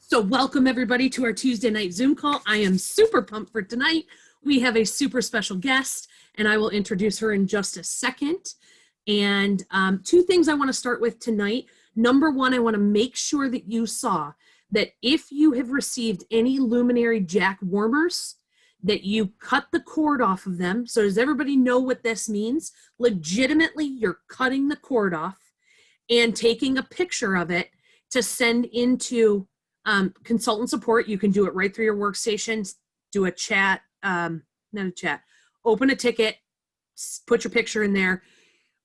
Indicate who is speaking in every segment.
Speaker 1: So welcome everybody to our Tuesday night Zoom call. I am super pumped for tonight. We have a super special guest and I will introduce her in just a second. And two things I want to start with tonight. Number one, I want to make sure that you saw that if you have received any luminary jack warmers, that you cut the cord off of them. So does everybody know what this means? Legitimately, you're cutting the cord off and taking a picture of it to send into consultant support. You can do it right through your workstations, do a chat, not a chat, open a ticket, put your picture in there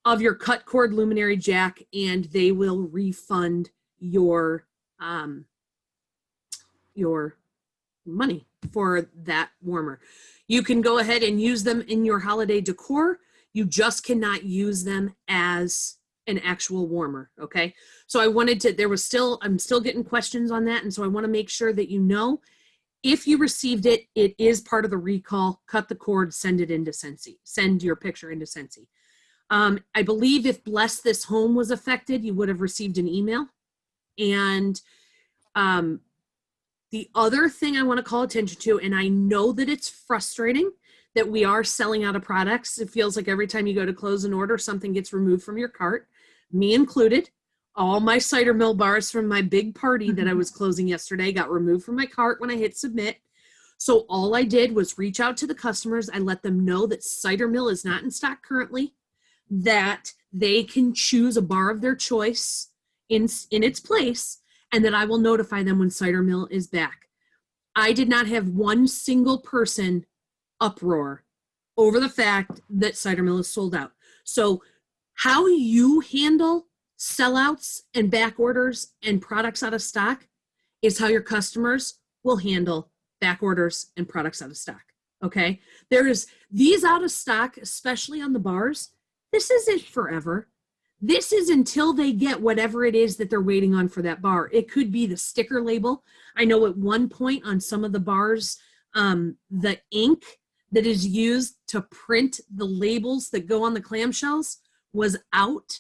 Speaker 1: of your cut cord luminary jack, and they will refund your money for that warmer. You can go ahead and use them in your holiday decor. You just cannot use them as an actual warmer, okay? So I wanted to, I'm still getting questions on that, and so I want to make sure that you know, if you received it, it is part of the recall. Cut the cord, send it into Scentsy. Send your picture into Scentsy. I believe if Bless This Home was affected, you would have received an email. And the other thing I want to call attention to, and I know that it's frustrating that we are selling out of products. It feels like every time you go to close an order, something gets removed from your cart, me included. All my cider mill bars from my big party that I was closing yesterday got removed from my cart when I hit submit. So all I did was reach out to the customers. I let them know that cider mill is not in stock currently, that they can choose a bar of their choice in its place, and that I will notify them when cider mill is back. I did not have one single person uproar over the fact that cider mill is sold out. So how you handle sellouts and back orders and products out of stock is how your customers will handle back orders and products out of stock. Okay. These out of stock, especially on the bars, this isn't forever. This is until they get whatever it is that they're waiting on for that bar. It could be the sticker label. I know at one point on some of the bars, the ink that is used to print the labels that go on the clamshells was out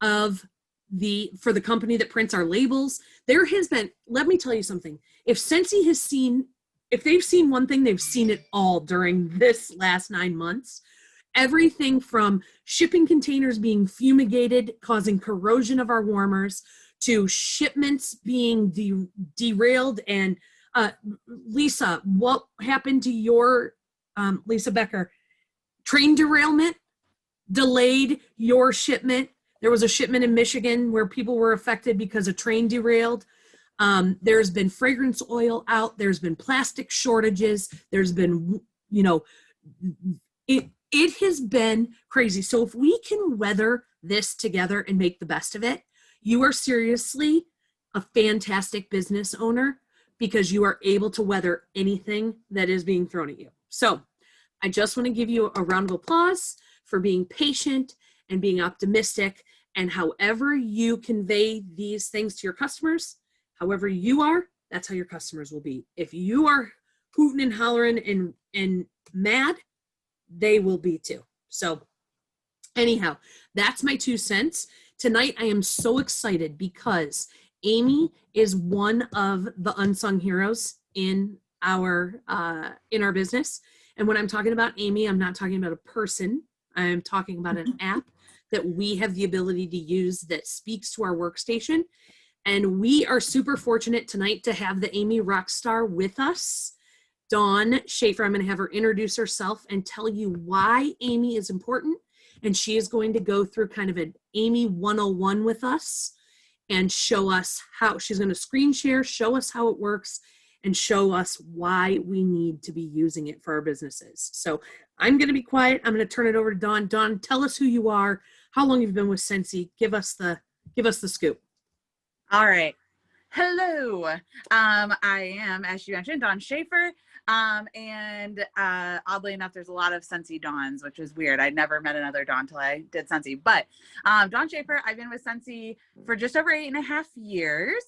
Speaker 1: for the company that prints our labels. There has been, let me tell you something. If Scentsy if they've seen one thing, they've seen it all during this last 9 months. Everything from shipping containers being fumigated, causing corrosion of our warmers, to shipments being derailed. And Lisa, what happened to your, Lisa Becker, train derailment delayed your shipment? There was a shipment in Michigan where people were affected because a train derailed. There's been fragrance oil out. There's been plastic shortages. There's been, it has been crazy. So if we can weather this together and make the best of it, you are seriously a fantastic business owner, because you are able to weather anything that is being thrown at you. So I just want to give you a round of applause for being patient and being optimistic. And however you convey these things to your customers, however you are, that's how your customers will be. If you are hooting and hollering and mad, they will be too. So anyhow, that's my 2 cents. Tonight, I am so excited because Amy is one of the unsung heroes in our business. And when I'm talking about Amy, I'm not talking about a person. I'm talking about an app that we have the ability to use that speaks to our workstation. And we are super fortunate tonight to have the Amy Rockstar with us. Dawn Schaefer, I'm going to have her introduce herself and tell you why Amy is important. And she is going to go through kind of an Amy 101 with us and show us how. She's going to screen share, show us how it works, and show us why we need to be using it for our businesses. So I'm going to be quiet. I'm going to turn it over to Dawn. Dawn, tell us who you are, how long you've been with Scentsy. Give us the scoop.
Speaker 2: All right. Hello. I am, as you mentioned, Dawn Schaefer. And oddly enough, there's a lot of Scentsy Dawns, which is weird. I'd never met another Dawn till I did Scentsy. But Dawn Schaefer, I've been with Scentsy for just over 8.5 years.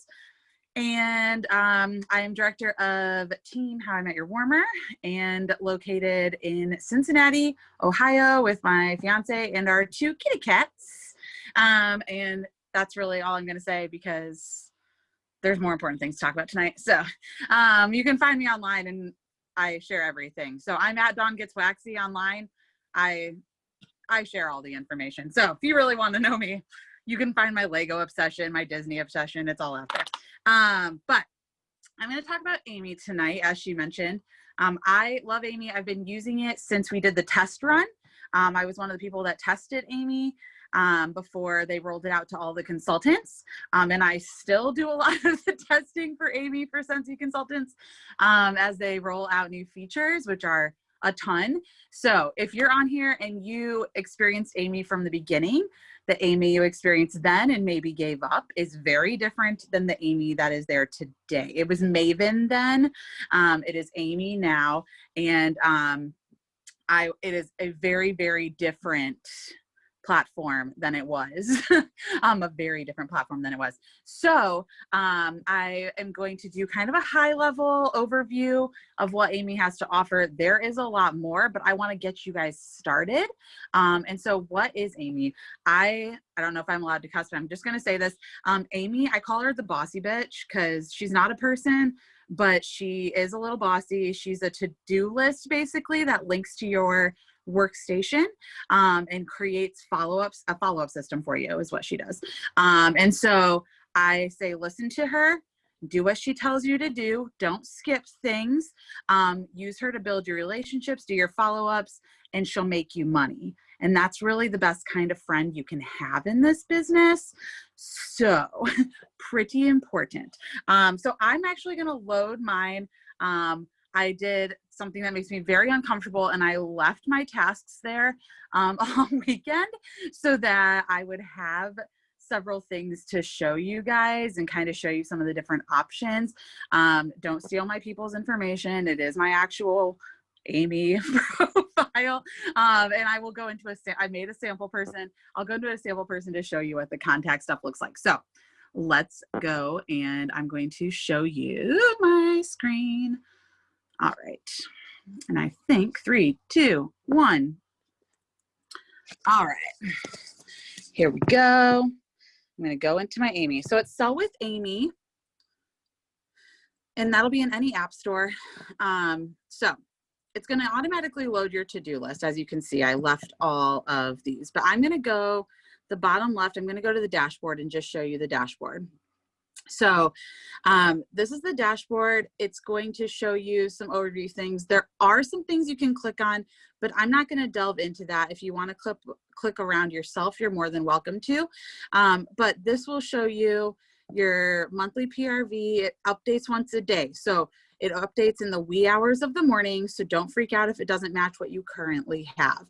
Speaker 2: And I am director of Team How I Met Your Warmer, and located in Cincinnati, Ohio, with my fiance and our 2 kitty cats. And that's really all I'm going to say, because there's more important things to talk about tonight. So you can find me online and I share everything. So I'm at Dawn Gets Waxy online. I share all the information. So if you really want to know me, you can find my Lego obsession, my Disney obsession. It's all out there. But I'm going to talk about Amy tonight, as she mentioned. I love Amy. I've been using it since we did the test run. I was one of the people that tested Amy before they rolled it out to all the consultants. And I still do a lot of the testing for Amy for Scentsy consultants as they roll out new features, which are a ton. So if you're on here and you experienced Amy from the beginning, the Amy you experienced then and maybe gave up is very different than the Amy that is there today. It was Maven then. It is Amy now. And it is a very, very different platform than it was. A very different platform than it was. So I am going to do kind of a high level overview of what Amy has to offer. There is a lot more, but I want to get you guys started. And so what is Amy? I don't know if I'm allowed to cuss, but I'm just going to say this. Amy, I call her the bossy bitch because she's not a person, but she is a little bossy. She's a to-do list basically that links to your workstation and creates a follow-up system for you is what she does. And so I say, listen to her, do what she tells you to do. Don't skip things. Use her to build your relationships, do your follow-ups, and she'll make you money. And that's really the best kind of friend you can have in this business. So pretty important. So I'm actually going to load mine. I did something that makes me very uncomfortable, and I left my tasks there all weekend so that I would have several things to show you guys and kind of show you some of the different options. Don't steal my people's information. It is my actual Amy profile. And I will go into I made a sample person. I'll go into a sample person to show you what the contact stuff looks like. So let's go, and I'm going to show you my screen. All right. And I think 3, 2, 1. All right. Here we go. I'm going to go into my Amy. So it's Sell with Amy. And that'll be in any app store. So it's going to automatically load your to-do list. As you can see, I left all of these. But I'm going to go the bottom left. I'm going to go to the dashboard and just show you the dashboard. So this is the dashboard. It's going to show you some overview things. There are some things you can click on, but I'm not going to delve into that. If you want to click around yourself, you're more than welcome to. But this will show you your monthly PRV. It updates once a day. So it updates in the wee hours of the morning. So don't freak out if it doesn't match what you currently have.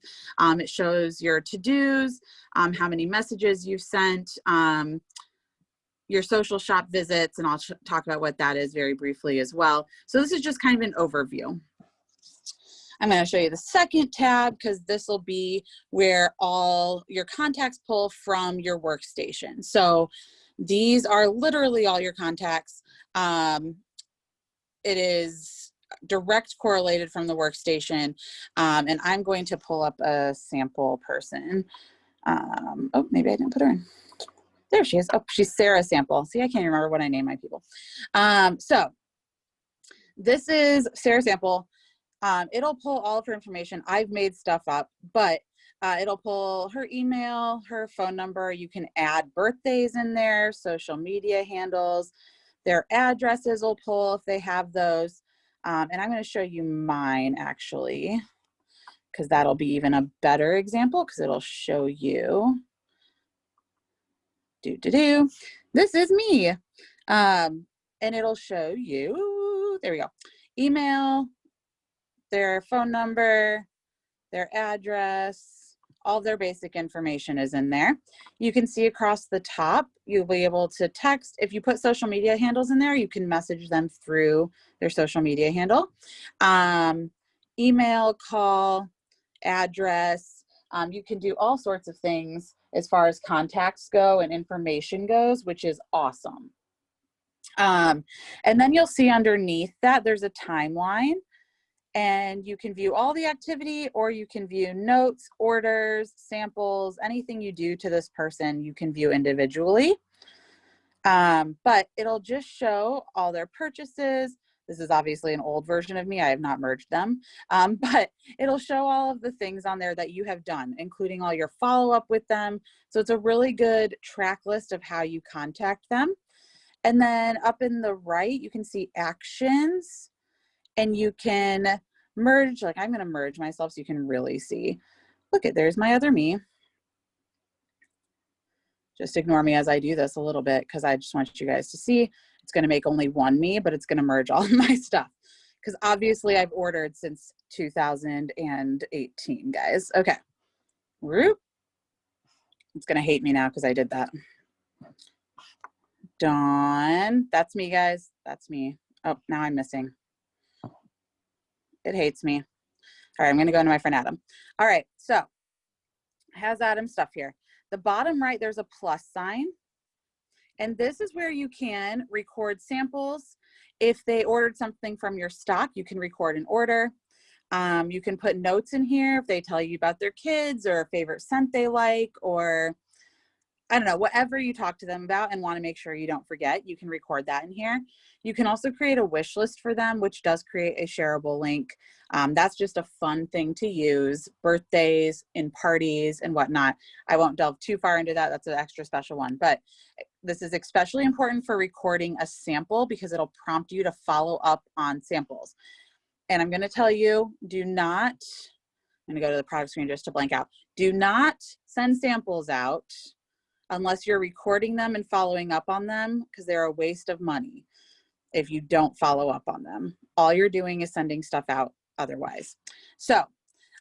Speaker 2: It shows your to-dos, how many messages you've sent, your social shop visits, and I'll talk about what that is very briefly as well. So this is just kind of an overview. I'm going to show you the second tab because this will be where all your contacts pull from your workstation. So these are literally all your contacts. It is direct correlated from the workstation. And I'm going to pull up a sample person. Oh, maybe I didn't put her in. There she is. Oh, she's Sarah Sample. See, I can't remember what I name my people. So this is Sarah Sample. It'll pull all of her information. I've made stuff up, but it'll pull her email, her phone number. You can add birthdays in there, social media handles. Their addresses will pull if they have those. And I'm going to show you mine actually, because that'll be even a better example because it'll show you. This is me. And it'll show you, there we go, email, their phone number, their address, all their basic information is in there. You can see across the top, you'll be able to text. If you put social media handles in there, you can message them through their social media handle. Email, call, address. You can do all sorts of things as far as contacts go and information goes, which is awesome. And then you'll see underneath that there's a timeline, and you can view all the activity, or you can view notes, orders, samples, anything you do to this person, you can view individually. But it'll just show all their purchases. This is obviously an old version of me. I have not merged them, but it'll show all of the things on there that you have done, including all your follow-up with them. So it's a really good track list of how you contact them. And then up in the right, you can see actions, and you can merge. Like, I'm going to merge myself so you can really see. Look at, there's my other me. Just ignore me as I do this a little bit because I just want you guys to see. It's going to make only one me, but it's going to merge all of my stuff because obviously I've ordered since 2018, guys. Okay. Whoop. It's going to hate me now because I did that. Dawn. That's me, guys. That's me. Oh, now I'm missing. It hates me. All right, I'm going to go into my friend Adam. All right, so has Adam stuff here. The bottom right, there's a plus sign. And this is where you can record samples. If they ordered something from your stock, you can record an order. You can put notes in here if they tell you about their kids or a favorite scent they like, or I don't know, whatever you talk to them about and want to make sure you don't forget, you can record that in here. You can also create a wish list for them, which does create a shareable link. That's just a fun thing to use, birthdays, in parties and whatnot. I won't delve too far into that. That's an extra special one. But this is especially important for recording a sample because it'll prompt you to follow up on samples. And I'm going to tell you, do not, I'm going to go to the product screen just to blank out. Do not send samples out unless you're recording them and following up on them, because they're a waste of money if you don't follow up on them. All you're doing is sending stuff out otherwise. So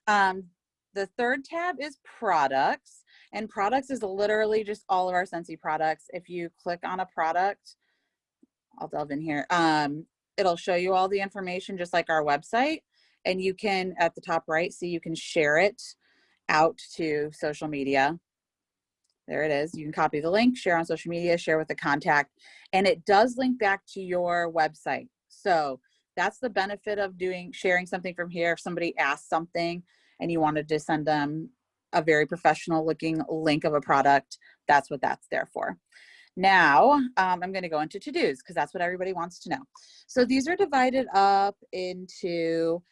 Speaker 2: the third tab is products, and products is literally just all of our Scentsy products. If you click on a product, I'll delve in here. It'll show you all the information just like our website, and you can, at the top right, see you can share it out to social media. There it is. You can copy the link, share on social media, share with a contact, and it does link back to your website. So that's the benefit of sharing something from here. If somebody asks something and you wanted to send them a very professional looking link of a product, that's what that's there for. Now, I'm going to go into to-dos because that's what everybody wants to know. So these are divided up into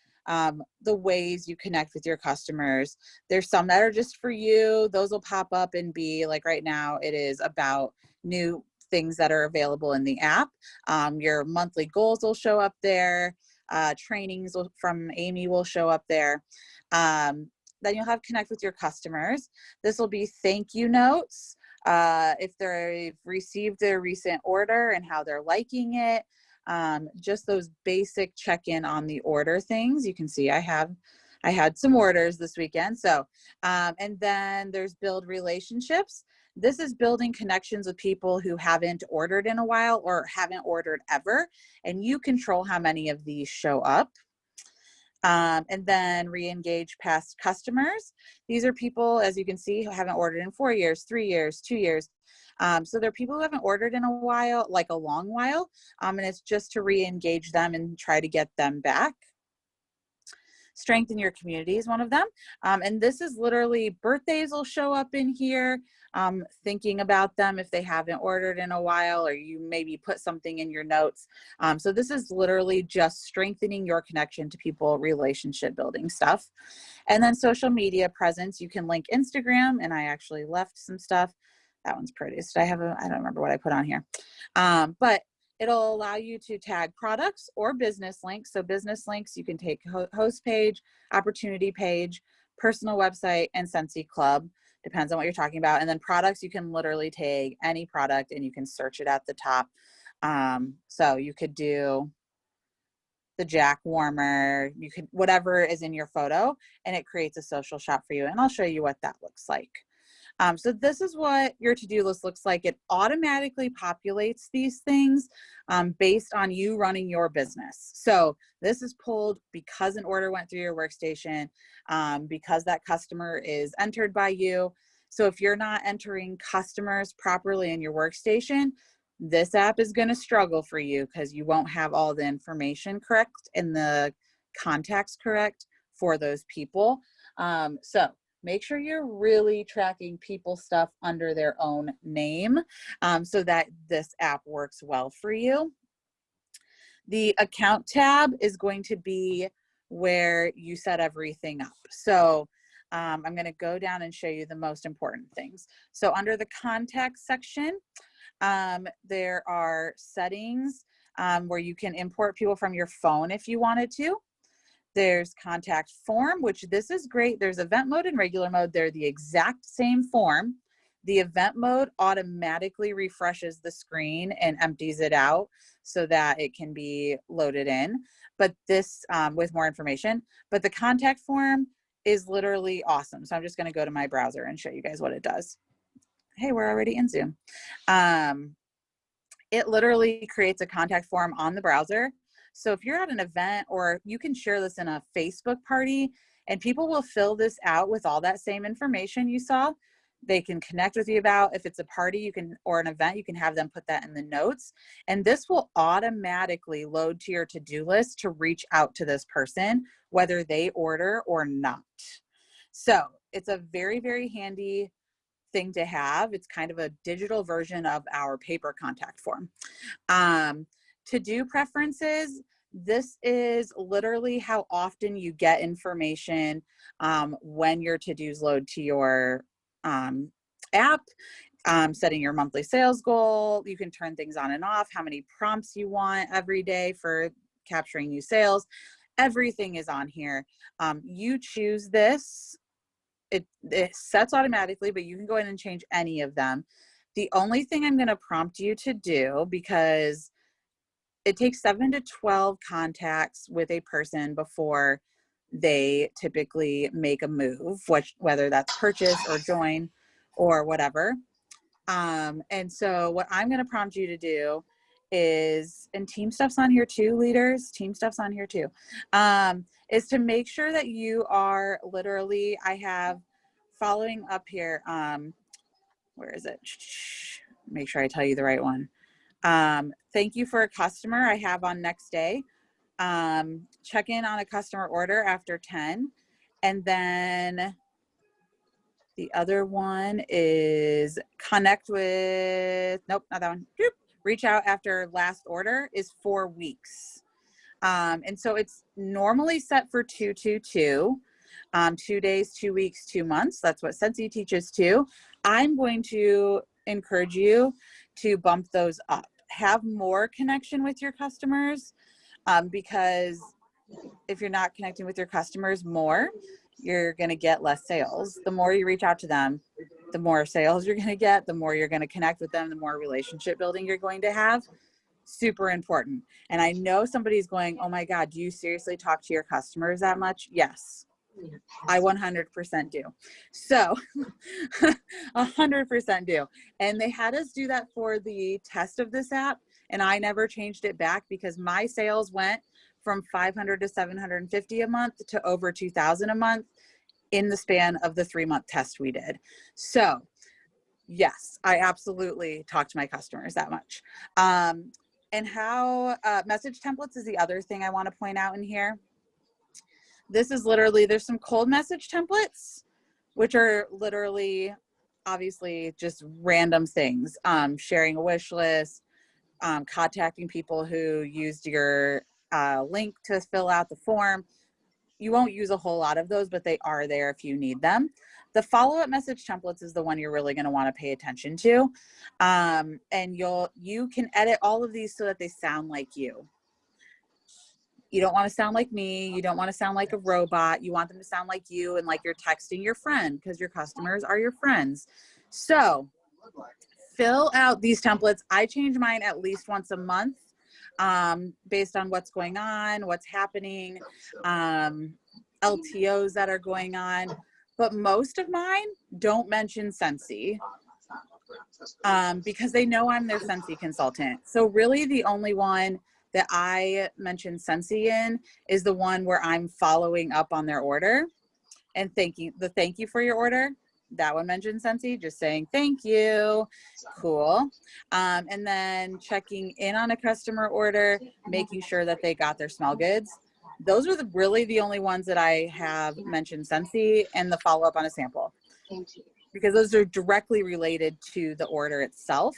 Speaker 2: the ways you connect with your customers. There's some that are just for you. Those will pop up and be like, right now it is about new things that are available in the app. Your monthly goals will show up there. Trainings from Amy will show up there. Then you'll have connect with your customers. This will be thank you notes. If they've received their recent order and how they're liking it. Just those basic check-in on the order things. You can see I had some orders this weekend. So, and then there's build relationships. This is building connections with people who haven't ordered in a while or haven't ordered ever. And you control how many of these show up. And then re-engage past customers. These are people, as you can see, who haven't ordered in 4 years, 3 years, 2 years. So they're people who haven't ordered in a while, like a long while. And it's just to re-engage them and try to get them back. Strengthen your community is one of them. And this is literally birthdays will show up in here. Thinking about them if they haven't ordered in a while, or you maybe put something in your notes. So this is literally just strengthening your connection to people, relationship building stuff. And then social media presence, you can link Instagram, and I actually left some stuff. That one's pretty. So I don't remember what I put on here. But it'll allow you to tag products or business links. So business links, you can take host page, opportunity page, personal website, and Scentsy Club. Depends on what you're talking about. And then products, you can literally tag any product and you can search it at the top. So you could do the Jack warmer, you could, whatever is in your photo, and it creates a social shop for you. And I'll show you what that looks like. So this is what your to-do list looks like. It automatically populates these things based on you running your business. So this is pulled because an order went through your workstation, because that customer is entered by you. So if you're not entering customers properly in your workstation, this app is going to struggle for you because you won't have all the information correct and the contacts correct for those people. So make sure you're really tracking people's stuff under their own name, so that this app works well for you. The account tab is going to be where you set everything up. So I'm going to go down and show you the most important things. So under the contact section, there are settings where you can import people from your phone if you wanted to. There's contact form, which this is great. There's event mode and regular mode. They're the exact same form. The event mode automatically refreshes the screen and empties it out so that it can be loaded in, but this with more information. But the contact form is literally awesome. So I'm just going to go to my browser and show you guys what it does. Hey, we're already in Zoom. It literally creates a contact form on the browser. So if you're at an event, or you can share this in a Facebook party, and people will fill this out with all that same information you saw. They can connect with you about, if it's a party, you can, or an event, you can have them put that in the notes. And this will automatically load to your to-do list to reach out to this person, whether they order or not. So it's a very, very handy thing to have. It's kind of a digital version of our paper contact form. To-do preferences, this is literally how often you get information when your to-dos load to your app, setting your monthly sales goal. You can turn things on and off, how many prompts you want every day for capturing new sales. Everything is on here. You choose this. It sets automatically, but you can go in and change any of them. The only thing I'm going to prompt you to do, because it takes 7 to 12 contacts with a person before they typically make a move, whether that's purchase or join or whatever. And so what I'm going to prompt you to do is, and team stuff's on here too, leaders, team stuff's on here too, is to make sure that you are literally, I have following up here. Where is it? Make sure I tell you the right one. Thank you for a customer I have on next day. Check in on a customer order after 10. And then the other one is connect with, nope, not that one. Reach out after last order is 4 weeks. And so it's normally set for 222, 2 days, 2 weeks, 2 months. That's what Scentsy teaches too. I'm going to encourage you to bump those up. Have more connection with your customers, because if you're not connecting with your customers more, you're going to get less sales. The more you reach out to them, the more sales you're going to get, the more you're going to connect with them, the more relationship building you're going to have. Super important. And I know somebody's going, oh my God, do you seriously talk to your customers that much? Yes, I 100% do. So 100% do. And they had us do that for the test of this app, and I never changed it back because my sales went from 500 to 750 a month to over 2,000 a month in the span of the 3-month test we did. So yes, I absolutely talk to my customers that much. And how message templates is the other thing I want to point out in here. This is literally, there's some cold message templates, which are literally, obviously, just random things. Sharing a wish list, contacting people who used your link to fill out the form. You won't use a whole lot of those, but they are there if you need them. The follow-up message templates is the one you're really going to want to pay attention to. And you can edit all of these so that they sound like you. You don't want to sound like me. You don't want to sound like a robot. You want them to sound like you and like you're texting your friend, because your customers are your friends. So fill out these templates. I change mine at least once a month, based on what's going on, what's happening, LTOs that are going on. But most of mine don't mention Scentsy, because they know I'm their Scentsy consultant. So really the only one that I mention Scentsy in is the one where I'm following up on their order and thank you for your order. That one mentions Scentsy, just saying thank you. Cool. And then checking in on a customer order, making sure that they got their smell goods. Those are really the only ones that I have mentioned, Scentsy and the follow-up on a sample, because those are directly related to the order itself.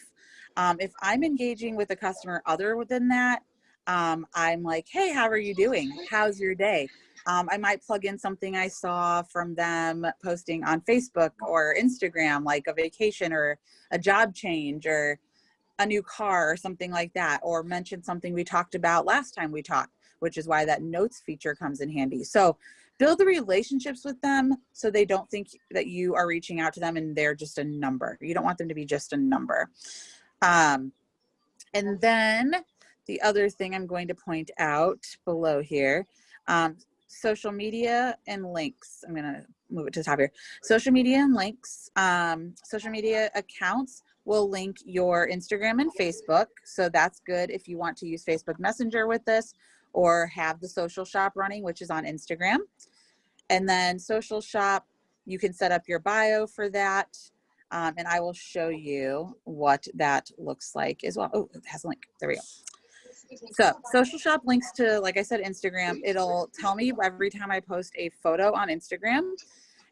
Speaker 2: If I'm engaging with a customer other than that, I'm like, hey, how are you doing? How's your day? I might plug in something I saw from them posting on Facebook or Instagram, like a vacation or a job change or a new car or something like that, or mention something we talked about last time we talked, which is why that notes feature comes in handy. So build the relationships with them so they don't think that you are reaching out to them and they're just a number. You don't want them to be just a number. And then the other thing I'm going to point out below here, social media and links. I'm going to move it to the top here. Social media and links. Social media accounts will link your Instagram and Facebook. So that's good if you want to use Facebook Messenger with this, or have the social shop running, which is on Instagram. And then social shop, you can set up your bio for that. And I will show you what that looks like as well. Oh, it has a link. There we go. So social shop links to, like I said, Instagram. It'll tell me every time I post a photo on Instagram,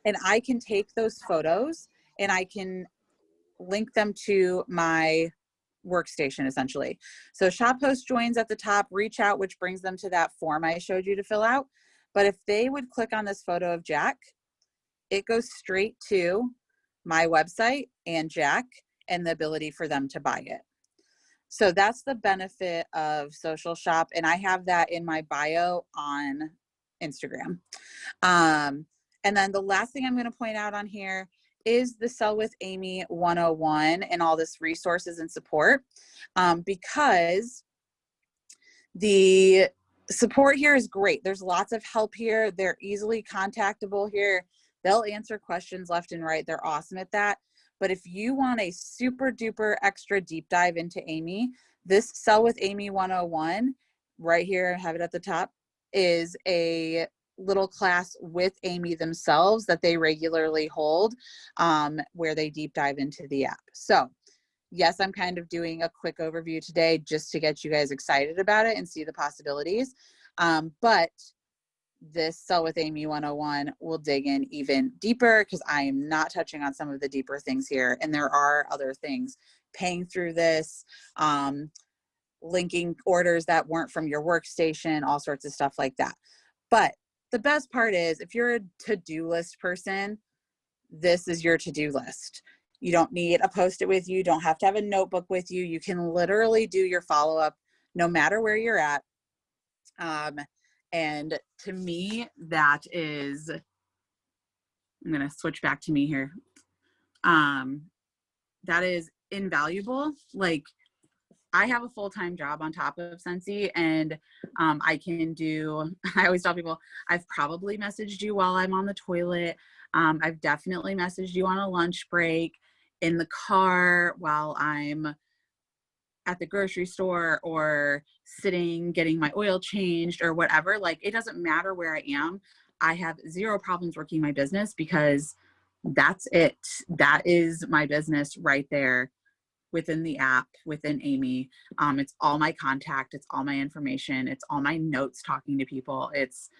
Speaker 2: and I can take those photos and I can link them to my workstation essentially. So shop host joins at the top, reach out, which brings them to that form I showed you to fill out. But if they would click on this photo of Jack, it goes straight to my website and Jack and the ability for them to buy it. So that's the benefit of social shop. And I have that in my bio on Instagram. And then the last thing I'm going to point out on here is the Sell with Amy 101 and all this resources and support, because the support here is great. There's lots of help here. They're easily contactable here. They'll answer questions left and right. They're awesome at that. But if you want a super duper extra deep dive into Amy, this Sell with Amy 101 right here, I have it at the top, is a little class with Amy themselves that they regularly hold, where they deep dive into the app. So yes, I'm kind of doing a quick overview today just to get you guys excited about it and see the possibilities. But this Sell with Amy 101 will dig in even deeper, because I am not touching on some of the deeper things here. And there are other things, paying through this, linking orders that weren't from your workstation, all sorts of stuff like that. But the best part is, if you're a to-do list person, this is your to-do list. You don't need a Post-it with you. You don't have to have a notebook with you. You can literally do your follow-up no matter where you're at. And to me, that is, I'm going to switch back to me here. That is invaluable. Like, I have a full-time job on top of Scentsy, and I can do, I always tell people, I've probably messaged you while I'm on the toilet. I've definitely messaged you on a lunch break, in the car, while I'm at the grocery store, or sitting getting my oil changed or whatever. Like, it doesn't matter where I am. I have zero problems working my business, because that's it. That is my business right there within the app, within Amy. It's all my contact. It's all my information. It's all my notes talking to people. It's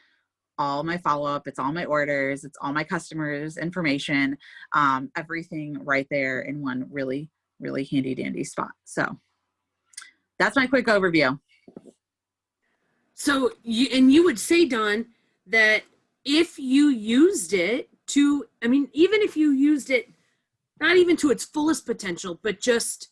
Speaker 2: all my follow-up. It's all my orders. It's all my customers' information. Everything right there in one really, really handy dandy spot. So that's my quick overview.
Speaker 1: So you would say, Dawn, that if you used it to, I mean, even if you used it not even to its fullest potential, but just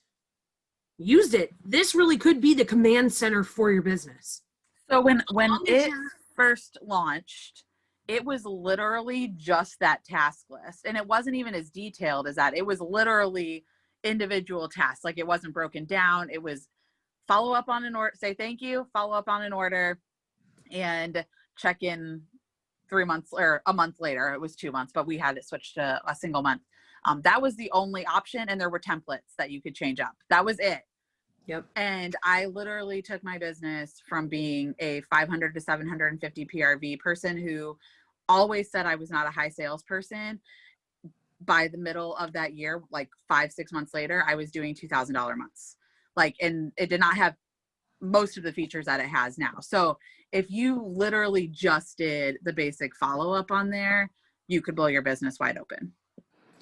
Speaker 1: used it, this really could be the command center for your business.
Speaker 2: So when it first launched, it was literally just that task list. And it wasn't even as detailed as that. It was literally individual tasks. Like, it wasn't broken down. It was follow up on an order, say thank you, follow up on an order, and check in 3 months or a month later. It was 2 months, but we had it switched to a single month. That was the only option, and there were templates that you could change up. That was it.
Speaker 1: Yep.
Speaker 2: And I literally took my business from being a 500 to 750 PRV person who always said I was not a high sales person. By the middle of that year, like 5-6 months later, I was doing $2,000 months. Like, and it did not have most of the features that it has now. So if you literally just did the basic follow-up on there, you could blow your business wide open.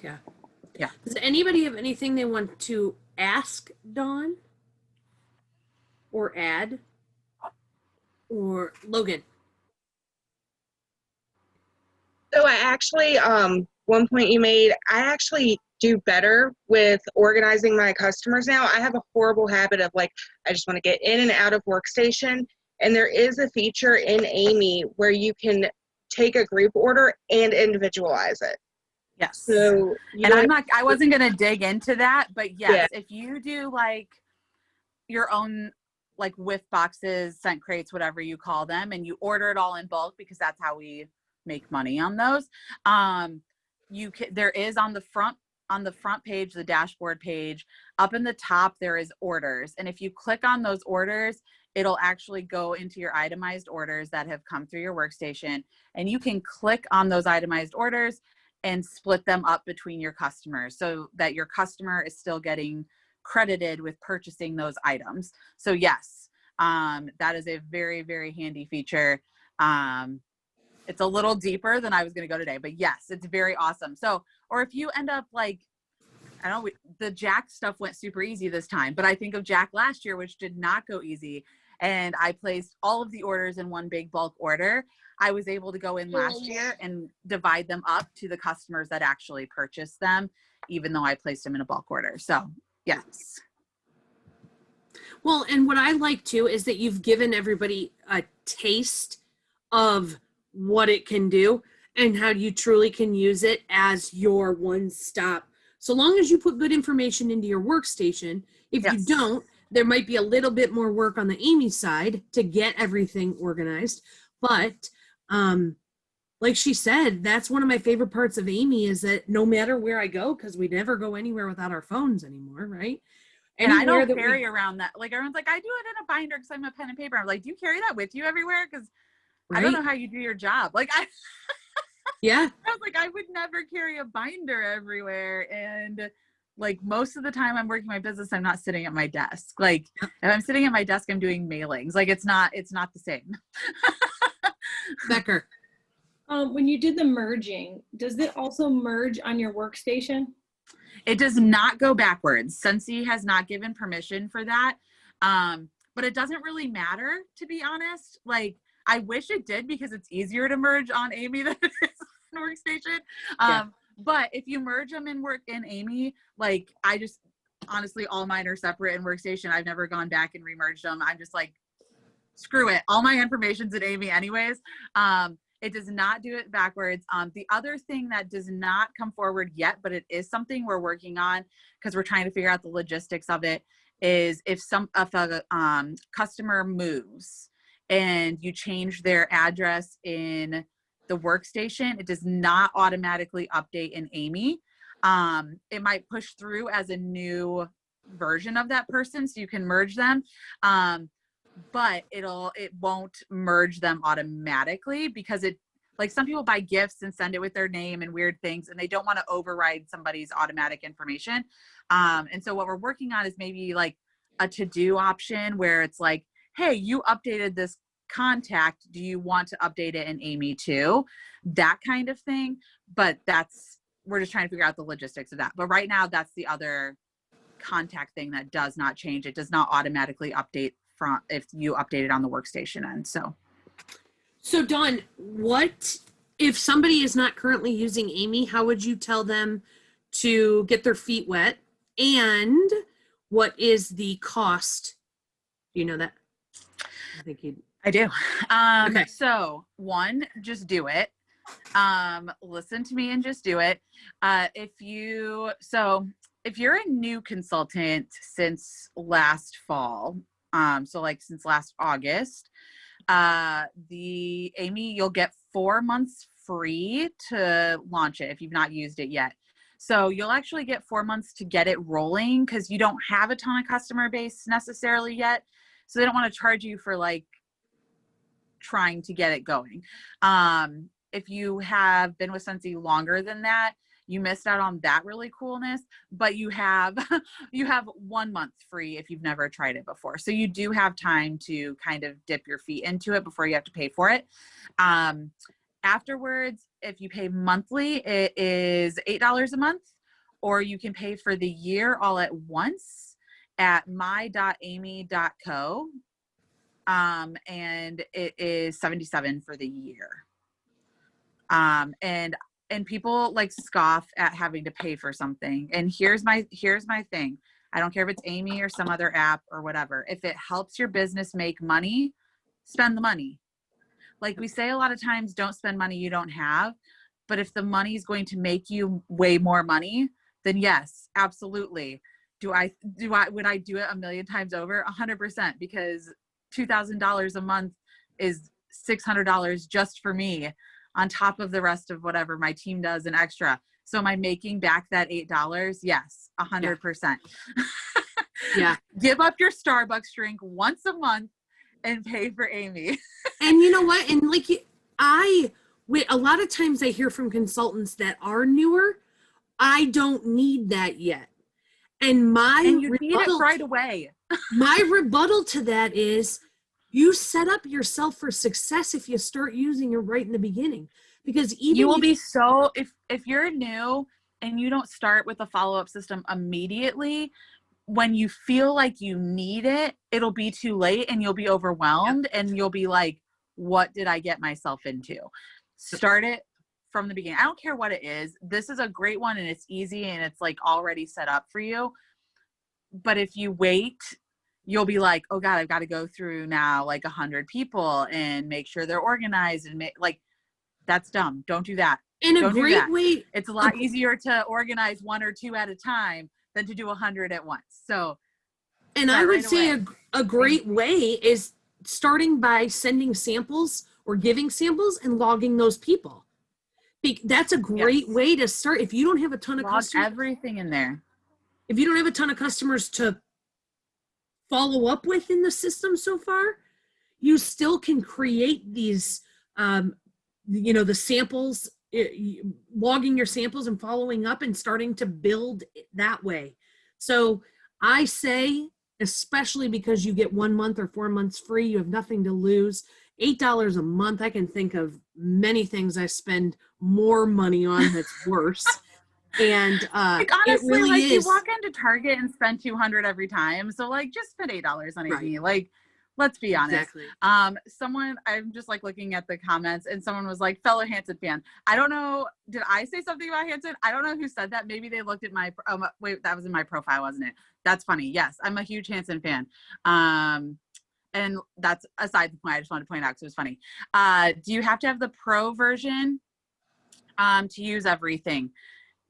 Speaker 1: Yeah.
Speaker 2: Yeah.
Speaker 1: Does anybody have anything they want to ask Dawn or add? Or Logan?
Speaker 3: So I actually, one point you made, I actually do better with organizing my customers now. I have a horrible habit of like, I just want to get in and out of Workstation. And there is a feature in Amy where you can take a group order and individualize it.
Speaker 2: Yes.
Speaker 3: So,
Speaker 2: and I wasn't going to dig into that, but yes, if you do like your own like whiff boxes, scent crates, whatever you call them, and you order it all in bulk, because that's how we make money on those. You can, there is on the front page, the dashboard page, up in the top, there is orders. And if you click on those orders, it'll actually go into your itemized orders that have come through your workstation. And you can click on those itemized orders and split them up between your customers so that your customer is still getting credited with purchasing those items. So yes, that is a very, very handy feature. It's a little deeper than I was going to go today, but yes, it's very awesome. So, or if you end up like, I don't know, the Jack stuff went super easy this time, but I think of Jack last year, which did not go easy. And I placed all of the orders in one big bulk order. I was able to go in last year and divide them up to the customers that actually purchased them, even though I placed them in a bulk order. So yes.
Speaker 1: Well, and what I like too is that you've given everybody a taste of what it can do and how you truly can use it as your one stop. So long as you put good information into your workstation, if you don't, there might be a little bit more work on the Amy side to get everything organized. But like she said, that's one of my favorite parts of Amy is that no matter where I go, because we never go anywhere without our phones anymore, right?
Speaker 2: And I don't carry around that. Like everyone's like, I do it in a binder because I'm a pen and paper. I'm like, do you carry that with you everywhere? Because I don't know how you do your job. Like I was like, I would never carry a binder everywhere. And like most of the time I'm working my business, I'm not sitting at my desk. Like if I'm sitting at my desk, I'm doing mailings. Like it's not the same.
Speaker 1: Becker.
Speaker 4: When you did the merging, does it also merge on your workstation?
Speaker 2: It does not go backwards. Scentsy has not given permission for that. But it doesn't really matter, to be honest. Like, I wish it did because it's easier to merge on Amy than it is on Workstation. But if you merge them in Amy, like I just, honestly, all mine are separate in Workstation. I've never gone back and remerged them. I'm just like, screw it. All my information's in Amy anyways. It does not do it backwards. The other thing that does not come forward yet, but it is something we're working on because we're trying to figure out the logistics of it, is if a customer moves and you change their address in the workstation, it does not automatically update in Amy. It might push through as a new version of that person, so you can merge them. But it won't merge them automatically because like some people buy gifts and send it with their name and weird things, and they don't want to override somebody's automatic information. And so what we're working on is maybe like a to-do option where it's like, hey, you updated this contact. Do you want to update it in Amy too? That kind of thing. But we're just trying to figure out the logistics of that. But right now that's the other contact thing that does not change. It does not automatically update if you update it on the workstation end.
Speaker 1: So Dawn, what if somebody is not currently using Amy, how would you tell them to get their feet wet? And what is the cost? Do you know that?
Speaker 2: I do.
Speaker 1: Okay.
Speaker 2: So one, just do it. Listen to me and just do it. If you're a new consultant since last fall, so like since last August, the Amy, you'll get 4 months free to launch it if you've not used it yet. So you'll actually get 4 months to get it rolling because you don't have a ton of customer base necessarily yet. So they don't want to charge you for like trying to get it going. If you have been with Scentsy longer than that, you missed out on that really coolness, but you have, you have 1 month free if you've never tried it before. So you do have time to kind of dip your feet into it before you have to pay for it. Afterwards, if you pay monthly, it is $8 a month, or you can pay for the year all at once at my.amy.co. And it is $77 for the year. And people like scoff at having to pay for something. And here's my thing. I don't care if it's Amy or some other app or whatever. If it helps your business make money, spend the money. Like we say a lot of times, don't spend money you don't have. But if the money is going to make you way more money, then yes, absolutely. Would I do it a million times over? 100%, because $2,000 a month is $600 just for me, on top of the rest of whatever my team does and extra. So am I making back that $8? Yes, 100%.
Speaker 1: Yeah.
Speaker 2: Give up your Starbucks drink once a month and pay for Amy.
Speaker 1: And you know what? And like a lot of times I hear from consultants that are newer, I don't need that yet. And
Speaker 2: you need it right away.
Speaker 1: My rebuttal to that is, you set up yourself for success if you start using it right in the beginning. Because even
Speaker 2: you will be so, if you're new and you don't start with a follow-up system immediately, when you feel like you need it, it'll be too late and you'll be overwhelmed. Yep. And you'll be like, what did I get myself into? Start it from the beginning. I don't care what it is. This is a great one and it's easy and it's like already set up for you. But if you wait, you'll be like, oh God, I've got to go through now like 100 people and make sure they're organized and like, that's dumb. Don't do that.
Speaker 1: In a great way.
Speaker 2: It's a lot easier to organize 1 or 2 at a time than to do 100 at once. So,
Speaker 1: and I would say a great way is starting by sending samples or giving samples and logging those people. That's a great way to start. If you don't have a ton of customers,
Speaker 2: everything in there.
Speaker 1: If you don't have a ton of customers to follow up with in the system so far, you still can create these, the samples, logging your samples and following up and starting to build that way. So I say, especially because you get 1 month or 4 months free, you have nothing to lose. $8 a month, I can think of many things I spend more money on that's worse. And
Speaker 2: like honestly,
Speaker 1: it really
Speaker 2: like
Speaker 1: is.
Speaker 2: You walk into Target and spend $200 every time. So like just spend $8 on Amy. Right. Like, let's be honest.
Speaker 1: Exactly.
Speaker 2: I'm just like looking at the comments and someone was like, fellow Hanson fan. I don't know. Did I say something about Hanson? I don't know who said that. Maybe they looked at my, wait, that was in my profile, wasn't it? That's funny. Yes. I'm a huge Hanson fan. And that's aside the point. I just wanted to point out because it was funny. Do you have to have the pro version to use everything?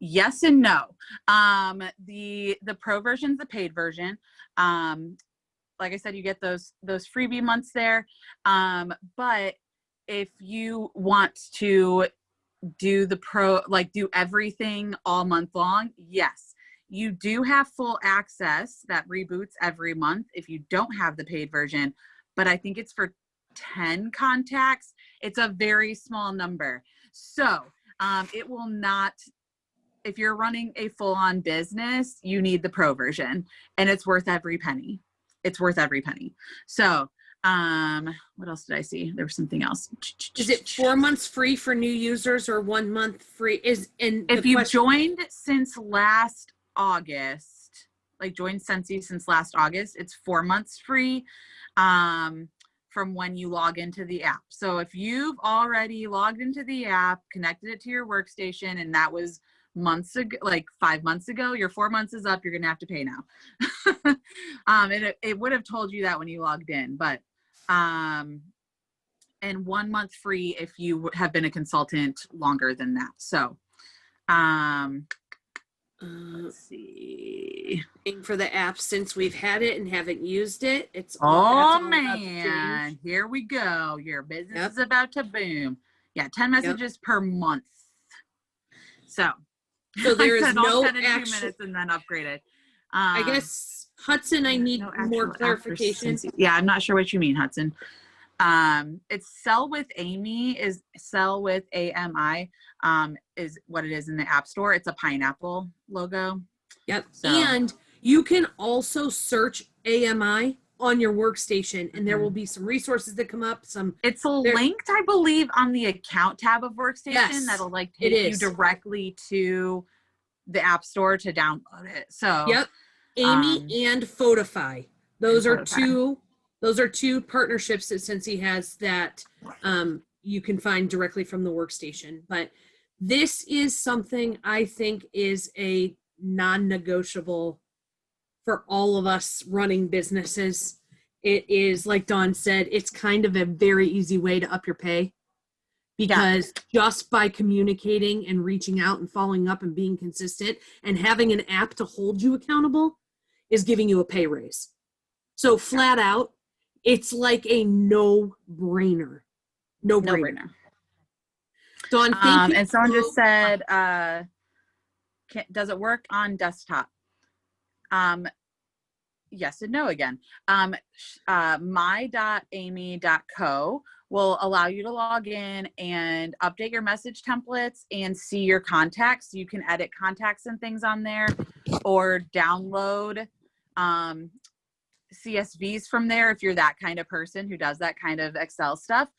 Speaker 2: Yes and no. The pro version is the paid version. Like I said, you get those freebie months there. But if you want to do the pro, like do everything all month long, yes, you do have full access that reboots every month if you don't have the paid version. But I think it's for 10 contacts. It's a very small number. So it will not, if you're running a full-on business, you need the pro version and it's worth every penny. It's worth every penny. So what else did I see? There was something else.
Speaker 1: Is it 4 months free for new users or 1 month free?
Speaker 2: If you've joined since last August, like joined Scentsy since last August, it's 4 months free from when you log into the app. So if you've already logged into the app, connected it to your workstation, and that was months ago, like 5 months ago, your 4 months is up, you're gonna have to pay now. And it would have told you that when you logged in, but and 1 month free if you have been a consultant longer than that. So let's see.
Speaker 1: For the app, since we've had it and haven't used it, it's
Speaker 2: all man, here we go. Your business is about to boom. Yeah, 10 messages per month. So
Speaker 1: there is no
Speaker 2: 10 in 2 minutes and then upgraded.
Speaker 1: I guess Hudson, I need more clarification.
Speaker 2: Yeah, I'm not sure what you mean, Hudson. It's Sell with Amy, is Sell with AMI, is what it is in the App Store. It's a pineapple logo.
Speaker 1: Yep.
Speaker 2: So.
Speaker 1: And you can also search AMI on your workstation, and there will be some resources that come up.
Speaker 2: It's linked, I believe, on the account tab of Workstation.
Speaker 1: Yes,
Speaker 2: that'll like
Speaker 1: it
Speaker 2: take you
Speaker 1: is.
Speaker 2: directly to the App Store to download it. So
Speaker 1: Yep. Amy and Photify. Those are two partnerships that Scentsy has that you can find directly from the workstation. But this is something I think is a non-negotiable for all of us running businesses. It is, like Dawn said, it's kind of a very easy way to up your pay, because just by communicating and reaching out and following up and being consistent and having an app to hold you accountable is giving you a pay raise. So flat out, it's like a no-brainer. No-brainer. Dawn, thank you.
Speaker 2: And someone just said, does it work on desktop? Yes and no again. My.amy.co will allow you to log in and update your message templates and see your contacts. You can edit contacts and things on there, or download CSVs from there if you're that kind of person who does that kind of Excel stuff.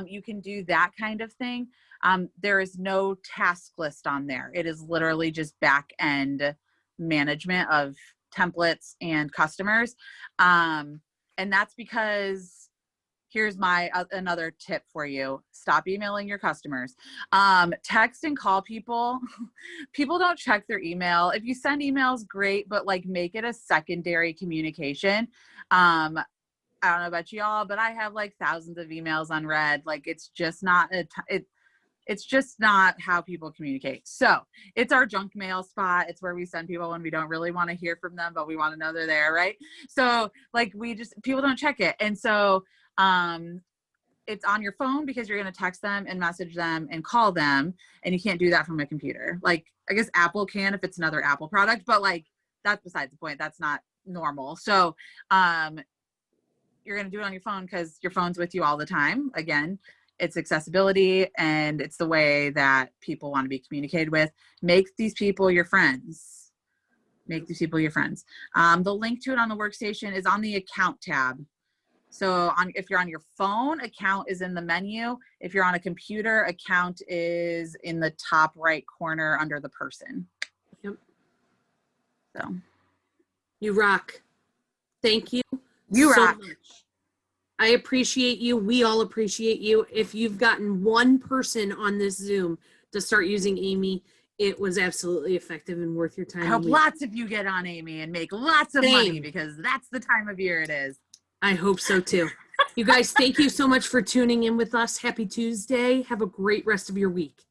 Speaker 2: You can do that kind of thing. There is no task list on there. It is literally just back end management of templates and customers. And that's because, here's my another tip for you: stop emailing your customers. Text and call people. People don't check their email. If you send emails, great, but like make it a secondary communication. I don't know about y'all, but I have like thousands of emails unread. Like it's just not it's just not how people communicate. So it's our junk mail spot. It's where we send people when we don't really want to hear from them, but we want to know they're there, right? So like people don't check it. And so it's on your phone because you're going to text them and message them and call them, and you can't do that from a computer. Like, I guess Apple can if it's another Apple product, but like that's besides the point. That's not normal. So you're going to do it on your phone because your phone's with you all the time. Again, it's accessibility, and it's the way that people want to be communicated with. Make these people your friends. Make these people your friends. The link to it on the workstation is on the account tab. So if you're on your phone, account is in the menu. If you're on a computer, account is in the top right corner under the person.
Speaker 1: Yep.
Speaker 2: So
Speaker 1: you rock. Thank you.
Speaker 2: You rock.
Speaker 1: Much. I appreciate you. We all appreciate you. If you've gotten one person on this Zoom to start using Amy, it was absolutely effective and worth your time.
Speaker 2: I hope lots of you get on Amy and make lots of money, because that's the time of year it is.
Speaker 1: I hope so too. You guys, thank you so much for tuning in with us. Happy Tuesday. Have a great rest of your week.